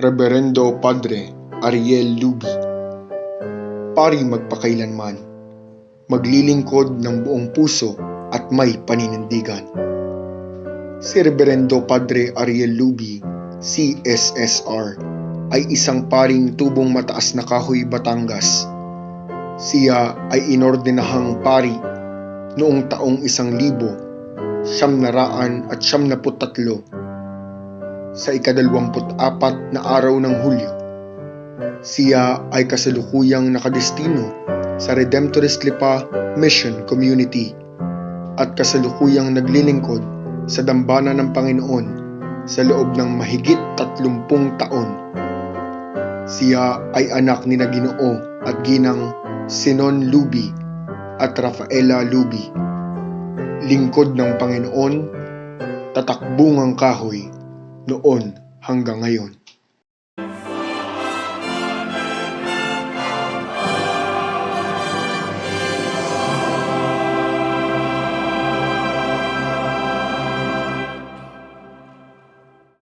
Reverendo Padre Ariel Luby, pari magpakailanman, maglilingkod ng buong puso at may paninindigan. Si Reverendo Padre Ariel Luby, CSSR, ay isang paring tubong mataas na kahoy, Batangas. Siya ay inordinahang pari noong taong 1973 sa ika-24 na araw ng Hulyo. Siya ay kasalukuyang nakadestino sa Redemptorist Lipa Mission Community at kasalukuyang naglilingkod sa dambana ng Panginoon sa loob ng mahigit 30 taon. Siya ay anak ni Ginoo at Ginang Sinon Luby at Rafaela Luby. Lingkod ng Panginoon, tatakbungang kahoy noon hanggang ngayon.